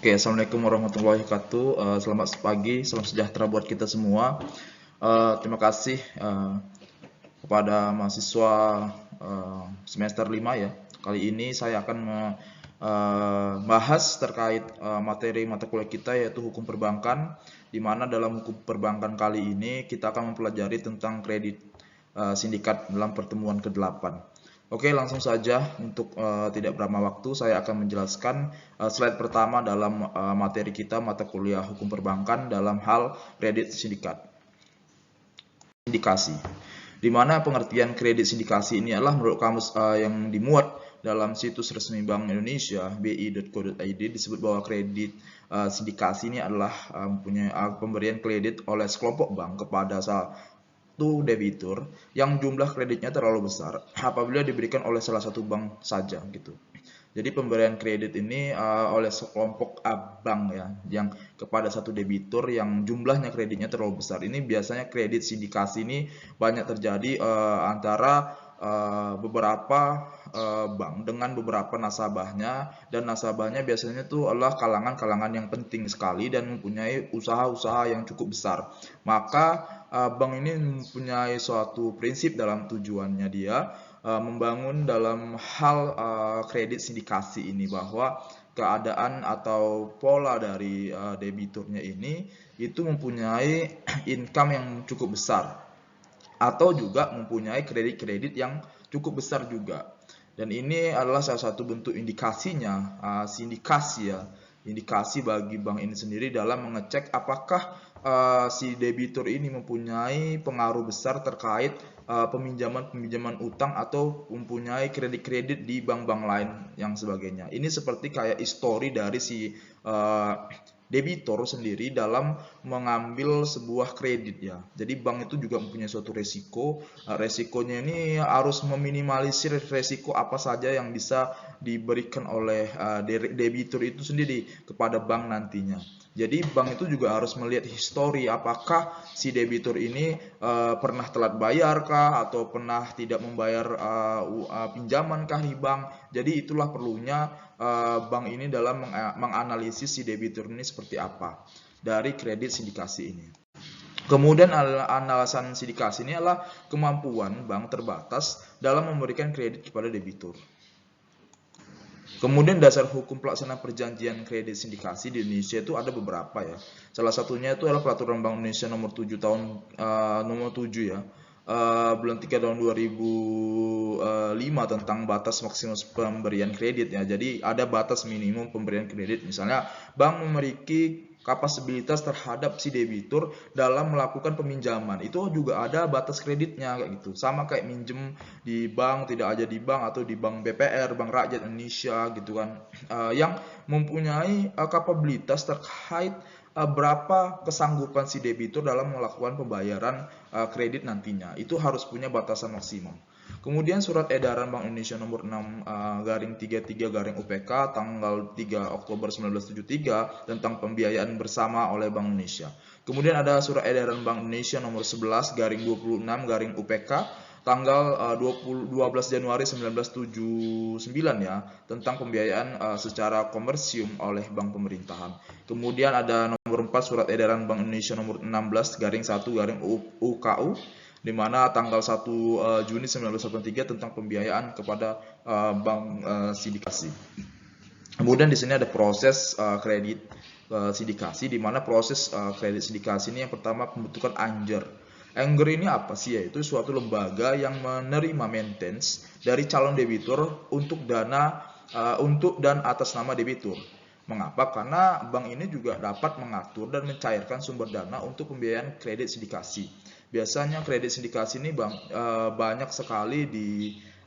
Oke, assalamualaikum warahmatullahi wabarakatuh. Selamat pagi, salam sejahtera buat kita semua. Terima kasih kepada mahasiswa semester 5 ya. Kali ini saya akan membahas terkait materi mata kuliah kita yaitu hukum perbankan, di mana dalam hukum perbankan kali ini kita akan mempelajari tentang kredit sindikat dalam pertemuan ke-8. Oke, langsung saja untuk tidak berlama waktu saya akan menjelaskan slide pertama dalam materi kita mata kuliah hukum perbankan dalam hal kredit sindikat. Sindikasi. Di mana pengertian kredit sindikasi ini adalah menurut kamus yang dimuat dalam situs resmi Bank Indonesia bi.co.id disebut bahwa kredit sindikasi ini adalah mempunyai pemberian kredit oleh sekelompok bank kepada debitur yang jumlah kreditnya terlalu besar apabila diberikan oleh salah satu bank saja gitu. Jadi pemberian kredit ini oleh sekelompok bank ya yang kepada satu debitur yang jumlahnya kreditnya terlalu besar. Ini biasanya kredit sindikasi ini banyak terjadi antara beberapa bank dengan beberapa nasabahnya, dan nasabahnya biasanya itu adalah kalangan-kalangan yang penting sekali dan mempunyai usaha-usaha yang cukup besar. Maka bank ini mempunyai suatu prinsip dalam tujuannya dia membangun dalam hal kredit sindikasi ini, bahwa keadaan atau pola dari debiturnya ini itu mempunyai income yang cukup besar atau juga mempunyai kredit-kredit yang cukup besar juga. Dan ini adalah salah satu bentuk indikasinya, sindikasi ya, indikasi bagi bank ini sendiri dalam mengecek apakah si debitur ini mempunyai pengaruh besar terkait peminjaman-peminjaman utang atau mempunyai kredit-kredit di bank-bank lain yang sebagainya. Ini seperti kayak histori dari si debitur sendiri dalam mengambil sebuah kredit ya. Jadi bank itu juga mempunyai suatu resiko. Resikonya ini harus meminimalisir resiko apa saja yang bisa diberikan oleh debitur itu sendiri kepada bank nantinya. Jadi bank itu juga harus melihat histori apakah si debitur ini pernah telat bayar kah atau pernah tidak membayar pinjaman kah di bank. Jadi itulah perlunya bank ini dalam menganalisis si debitur ini seperti apa dari kredit sindikasi ini. Kemudian alasan sindikasi ini adalah kemampuan bank terbatas dalam memberikan kredit kepada debitur. Kemudian dasar hukum pelaksanaan perjanjian kredit sindikasi di Indonesia itu ada beberapa ya. Salah satunya itu adalah Peraturan Bank Indonesia nomor 7 tahun nomor 7 ya. Bulan 3 tahun 2005 tentang batas maksimum pemberian kredit ya. Jadi ada batas minimum pemberian kredit. Misalnya bank memiliki kapasibilitas terhadap si debitur dalam melakukan peminjaman, itu juga ada batas kreditnya kayak gitu. Sama kayak minjem di bank, tidak aja di bank atau di bank BPR, Bank Rakyat Indonesia gitu kan, yang mempunyai kapabilitas terkait berapa kesanggupan si debitur dalam melakukan pembayaran kredit nantinya. Itu harus punya batasan maksimum. Kemudian surat edaran Bank Indonesia nomor 6 33 UPK tanggal 3 Oktober 1973 tentang pembiayaan bersama oleh Bank Indonesia. Kemudian ada surat edaran Bank Indonesia nomor 11 26 UPK tanggal 12 Januari 1979 ya tentang pembiayaan secara komersium oleh bank pemerintahan. Kemudian ada nomor 4 surat edaran Bank Indonesia nomor 16 1 UKU di mana tanggal 1 Juni 1983 tentang pembiayaan kepada bank sindikasi. Kemudian di sini ada proses kredit sindikasi, di mana proses kredit sindikasi ini yang pertama pembentukan Angger. Angger ini apa sih? Yaitu suatu lembaga yang menerima maintenance dari calon debitur untuk dana untuk dan atas nama debitur. Mengapa? Karena bank ini juga dapat mengatur dan mencairkan sumber dana untuk pembiayaan kredit sindikasi. Biasanya kredit sindikasi ini banyak sekali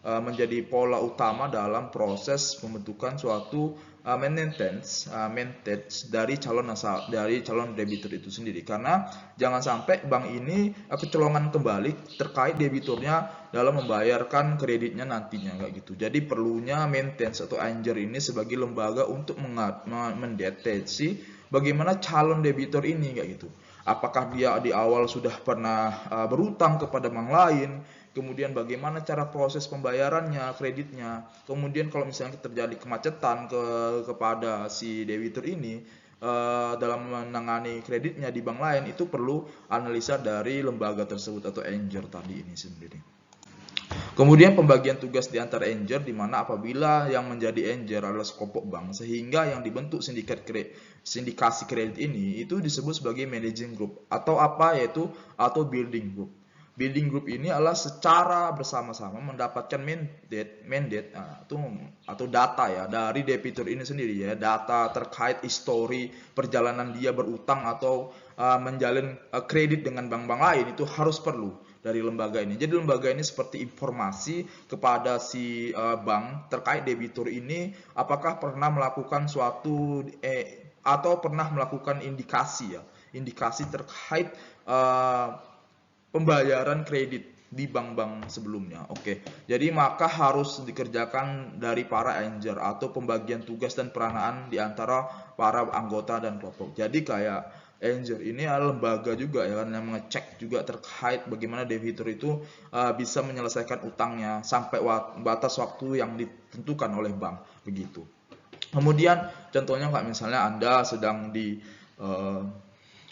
menjadi pola utama dalam proses pembentukan suatu maintenance dari calon debitur itu sendiri. Karena jangan sampai bank ini kecolongan kembali terkait debiturnya dalam membayarkan kreditnya nantinya kayak gitu. Jadi perlunya maintenance atau Angger ini sebagai lembaga untuk mendeteksi bagaimana calon debitur ini kayak gitu. Apakah dia di awal sudah pernah berutang kepada bank lain, kemudian bagaimana cara proses pembayarannya, kreditnya, kemudian kalau misalnya terjadi kemacetan kepada si debitur ini dalam menangani kreditnya di bank lain, itu perlu analisa dari lembaga tersebut atau Enger tadi ini sendiri. Kemudian pembagian tugas di antara Enger, di mana apabila yang menjadi Enger adalah sekelompok bank, sehingga yang dibentuk sindikasi kredit ini itu disebut sebagai managing group atau building group. Building group ini adalah secara bersama-sama mendapatkan mandate atau data ya dari debitur ini sendiri ya, data terkait histori perjalanan dia berutang atau menjalin kredit dengan bank-bank lain itu harus perlu dari lembaga ini. Jadi lembaga ini seperti informasi kepada si bank terkait debitur ini apakah pernah melakukan suatu atau pernah melakukan indikasi terkait pembayaran kredit di bank-bank sebelumnya. Oke, jadi maka harus dikerjakan dari para Enger atau pembagian tugas dan peranaan di antara para anggota dan kelompok. Jadi kayak Enger ini adalah lembaga juga ya kan, yang mengecek juga terkait bagaimana debitur itu bisa menyelesaikan utangnya sampai batas waktu yang ditentukan oleh bank begitu. Kemudian contohnya kayak misalnya Anda sedang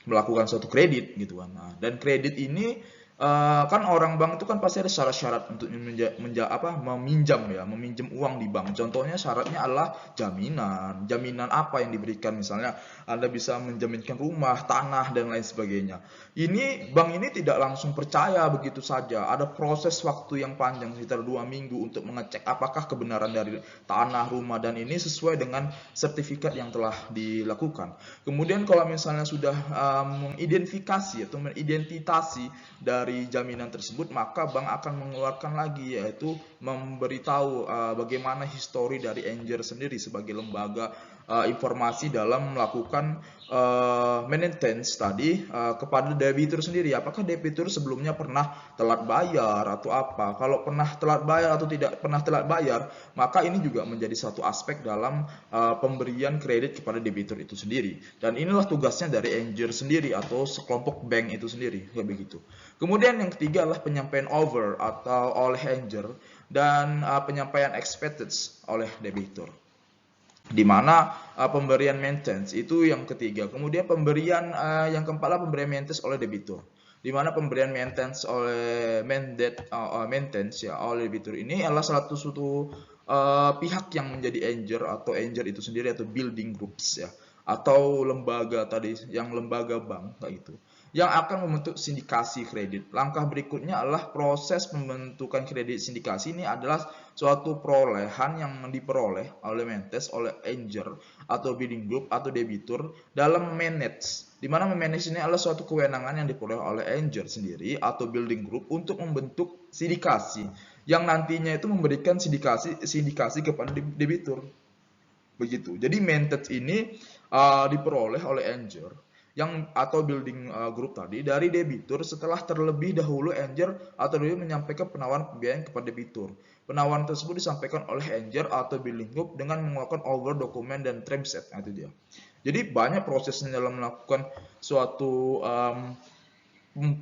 melakukan suatu kredit gitu kan. Nah, dan kredit ini kan orang bank itu kan pasti ada syarat-syarat untuk meminjam uang di bank. Contohnya syaratnya adalah jaminan. Jaminan apa yang diberikan? Misalnya Anda bisa menjaminkan rumah, tanah dan lain sebagainya. Ini bank ini tidak langsung percaya begitu saja. Ada proses waktu yang panjang sekitar 2 minggu untuk mengecek apakah kebenaran dari tanah, rumah dan ini sesuai dengan sertifikat yang telah dilakukan. Kemudian kalau misalnya sudah mengidentifikasi atau mengidentitasi dari jaminan tersebut, maka bank akan mengeluarkan lagi, yaitu memberitahu bagaimana histori dari Enger sendiri sebagai lembaga informasi dalam melakukan maintenance tadi kepada debitur sendiri. Apakah debitur sebelumnya pernah telat bayar atau apa? Kalau pernah telat bayar atau tidak pernah telat bayar, maka ini juga menjadi satu aspek dalam pemberian kredit kepada debitur itu sendiri. Dan inilah tugasnya dari Enger sendiri atau sekelompok bank itu sendiri, kayak begitu. Kemudian yang ketiga adalah penyampaian over atau oleh Enger dan penyampaian expected oleh debitur, di mana pemberian maintenance itu yang ketiga. Kemudian pemberian yang keempat adalah pemberian maintenance oleh debitur, di mana pemberian maintenance oleh maintenance ya oleh debitur ini adalah suatu pihak yang menjadi Enger atau Enger itu sendiri atau building groups ya, atau lembaga tadi yang lembaga bank kayak gitu, yang akan membentuk sindikasi kredit. Langkah berikutnya adalah proses pembentukan kredit sindikasi. Ini adalah suatu perolehan yang diperoleh oleh Mentes, oleh Enger atau bidding group atau debitur dalam manage. Di mana memanage ini adalah suatu kewenangan yang diperoleh oleh Enger sendiri atau building group untuk membentuk sindikasi yang nantinya itu memberikan sindikasi kepada debitur. Begitu. Jadi manage ini diperoleh oleh Enger atau building group tadi dari debitur setelah terlebih dahulu Enger atau debitur menyampaikan penawaran pembiayaan kepada debitur. Penawaran tersebut disampaikan oleh Enger atau building group dengan mengeluarkan over dokumen dan term sheet. Nah, itu dia. Jadi banyak prosesnya dalam melakukan suatu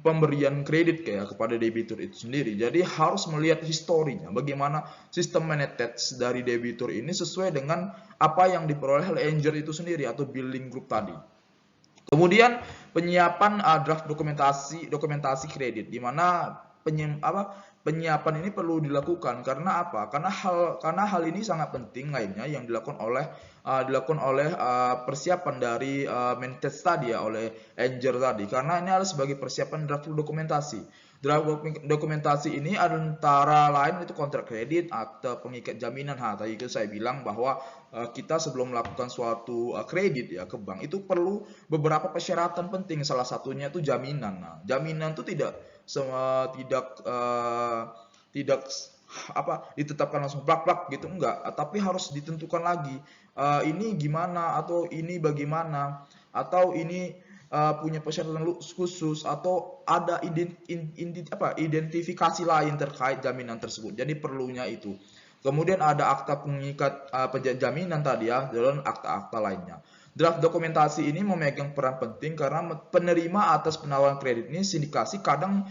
pemberian kredit kayak kepada debitur itu sendiri. Jadi harus melihat historinya, bagaimana sistem manage dari debitur ini sesuai dengan apa yang diperoleh oleh Enger itu sendiri atau building group tadi. Kemudian penyiapan draft dokumentasi kredit, di mana penyiapan ini perlu dilakukan karena apa? Karena hal ini sangat penting lainnya yang dilakukan oleh persiapan dari Mentes tadi ya, oleh Enger tadi, karena ini adalah sebagai persiapan draft dokumentasi. Draft dokumentasi ini antara lain itu kontrak kredit, akte pengikat jaminan. Tadi itu saya bilang bahwa kita sebelum melakukan suatu kredit ya ke bank itu perlu beberapa persyaratan penting. Salah satunya itu jaminan. Nah, jaminan itu tidak ditetapkan langsung plak-plak gitu, enggak, tapi harus ditentukan lagi ini gimana atau ini bagaimana atau ini punya persyaratan khusus atau ada identifikasi lain terkait jaminan tersebut. Jadi perlunya itu. Kemudian ada akta pengikat jaminan tadi ya, dan akta-akta lainnya. Draft dokumentasi ini memegang peran penting karena penerima atas penawaran kredit ini sindikasi kadang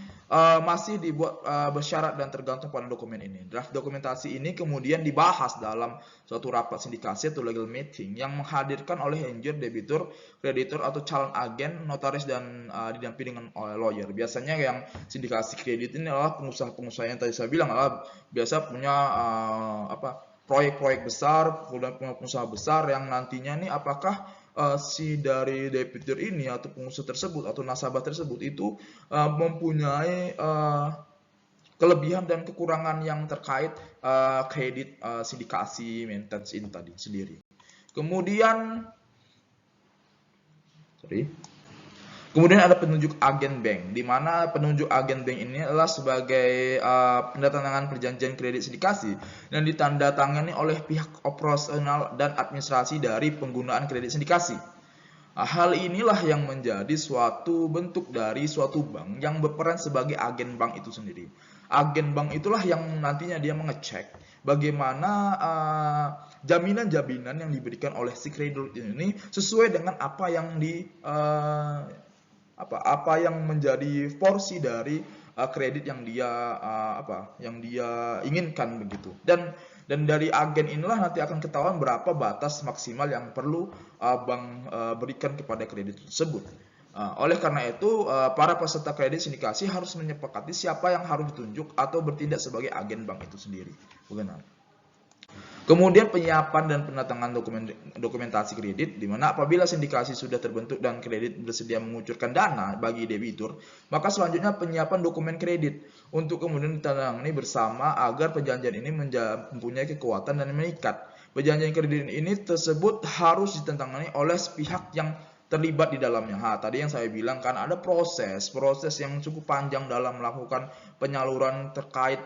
masih dibuat bersyarat dan tergantung pada dokumen ini. Draft dokumentasi ini kemudian dibahas dalam suatu rapat sindikasi atau legal meeting yang menghadirkan oleh anjur, debitur, kreditur atau calon agen, notaris dan didampingi dengan lawyer. Biasanya yang sindikasi kredit ini adalah pengusaha-pengusaha yang tadi saya bilang adalah biasa punya proyek-proyek besar, kemudian pengusaha besar yang nantinya nih apakah si dari debitur ini atau pengusaha tersebut atau nasabah tersebut itu mempunyai kelebihan dan kekurangan yang terkait kredit sindikasi maintenance ini tadi sendiri. Kemudian ada penunjuk agen bank, di mana penunjuk agen bank ini adalah sebagai pendatangan perjanjian kredit sindikasi yang ditandatangani oleh pihak operasional dan administrasi dari penggunaan kredit sindikasi. Hal inilah yang menjadi suatu bentuk dari suatu bank yang berperan sebagai agen bank itu sendiri. Agen bank itulah yang nantinya dia mengecek bagaimana jaminan-jaminan yang diberikan oleh si kreditur ini sesuai dengan apa yang menjadi porsi dari kredit yang dia inginkan begitu. Dan dari agen inilah nanti akan ketahuan berapa batas maksimal yang perlu bank berikan kepada kredit tersebut. Oleh karena itu, para peserta kredit sindikasi harus menyepakati siapa yang harus ditunjuk atau bertindak sebagai agen bank itu sendiri. Bagaimana? Kemudian penyiapan dan penatangan dokumentasi kredit, di mana apabila sindikasi sudah terbentuk dan kredit bersedia mengucurkan dana bagi debitur, maka selanjutnya penyiapan dokumen kredit untuk kemudian ditandatangani bersama agar perjanjian ini mempunyai kekuatan dan mengikat. Perjanjian kredit ini tersebut harus ditandatangani oleh pihak yang terlibat di dalamnya. Tadi yang saya bilang kan ada proses yang cukup panjang dalam melakukan penyaluran terkait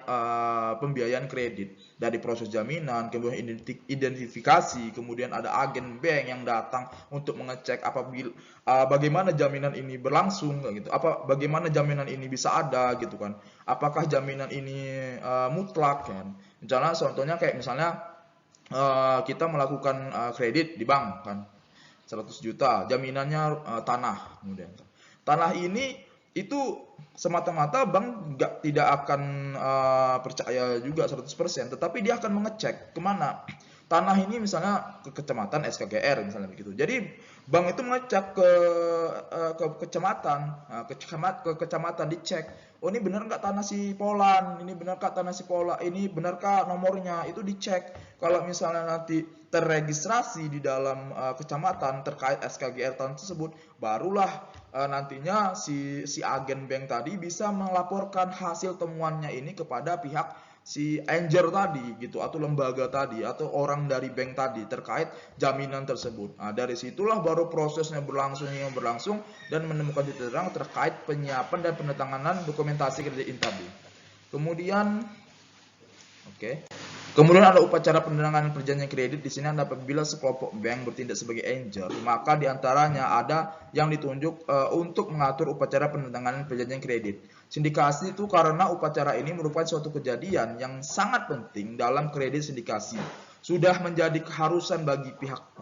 pembiayaan kredit, dari proses jaminan, kemudian identifikasi, kemudian ada agen bank yang datang untuk mengecek bagaimana jaminan ini berlangsung gitu. Bagaimana jaminan ini bisa ada gitu kan. Apakah jaminan ini mutlak kan. Contohnya kayak misalnya kita melakukan kredit di bank kan. 100 juta, jaminannya tanah. Kemudian tanah ini itu semata-mata bank tidak akan percaya juga 100%, tetapi dia akan mengecek kemana tanah ini, misalnya ke kecamatan SKGR misalnya begitu. Jadi bank itu mengecek ke kecamatan dicek, oh ini benar nggak tanah si Polan, ini benarkah tanah si Pola, ini benarkah nomornya, itu dicek. Kalau misalnya nanti terregistrasi di dalam kecamatan terkait SKGR tanah tersebut, barulah nantinya si agen bank tadi bisa melaporkan hasil temuannya ini kepada pihak si anjir tadi gitu, atau lembaga tadi, atau orang dari bank tadi terkait jaminan tersebut. Dari situlah baru prosesnya berlangsung dan menemukan titik terang terkait penyiapan dan penandatanganan dokumentasi kredit ini tadi. Kemudian ada upacara penandatanganan perjanjian kredit. Di sini ada apabila sekelompok bank bertindak sebagai angel, maka diantaranya ada yang ditunjuk untuk mengatur upacara penandatanganan perjanjian kredit. Sindikasi itu karena upacara ini merupakan suatu kejadian yang sangat penting dalam kredit sindikasi. Sudah menjadi keharusan bagi pihak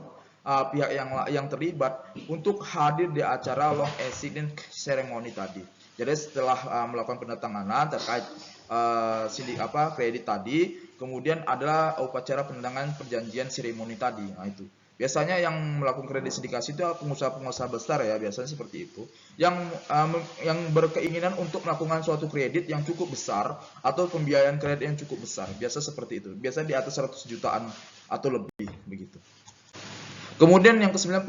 yang terlibat untuk hadir di acara long exit ceremony tadi. Jadi setelah melakukan penandatanganan terkait kredit tadi, kemudian adalah upacara penandatanganan perjanjian seremoni tadi. Itu biasanya yang melakukan kredit sindikasi itu pengusaha-pengusaha besar ya, biasanya seperti itu, yang berkeinginan untuk melakukan suatu kredit yang cukup besar atau pembiayaan kredit yang cukup besar. Biasa seperti itu, biasanya di atas 100 jutaan atau lebih begitu. Kemudian yang ke-9,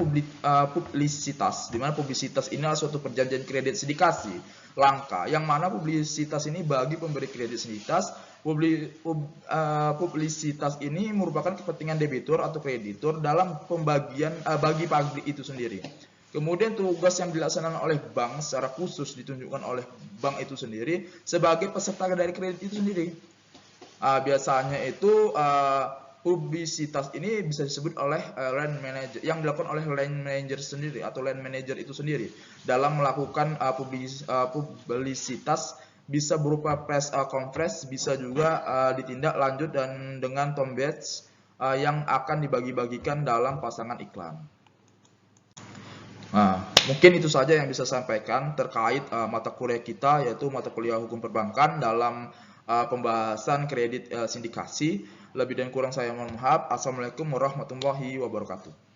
publisitas, di mana publisitas ini adalah suatu perjanjian kredit sindikasi langka, yang mana publisitas ini bagi pemberi kredit sindikas. Publisitas ini merupakan kepentingan debitur atau kreditur dalam pembagian bagi pabrik itu sendiri. Kemudian tugas yang dilaksanakan oleh bank secara khusus ditunjukkan oleh bank itu sendiri sebagai peserta dari kredit itu sendiri. Biasanya itu publisitas ini bisa disebut oleh land manager, yang dilakukan oleh land manager sendiri atau land manager itu sendiri dalam melakukan publisitas. Bisa berupa press conference, bisa juga ditindak lanjut dan dengan tom badge yang akan dibagi-bagikan dalam pasangan iklan. Mungkin itu saja yang bisa saya sampaikan terkait mata kuliah kita, yaitu mata kuliah hukum perbankan dalam pembahasan kredit sindikasi. Lebih dan kurang saya mohon maaf. Assalamualaikum warahmatullahi wabarakatuh.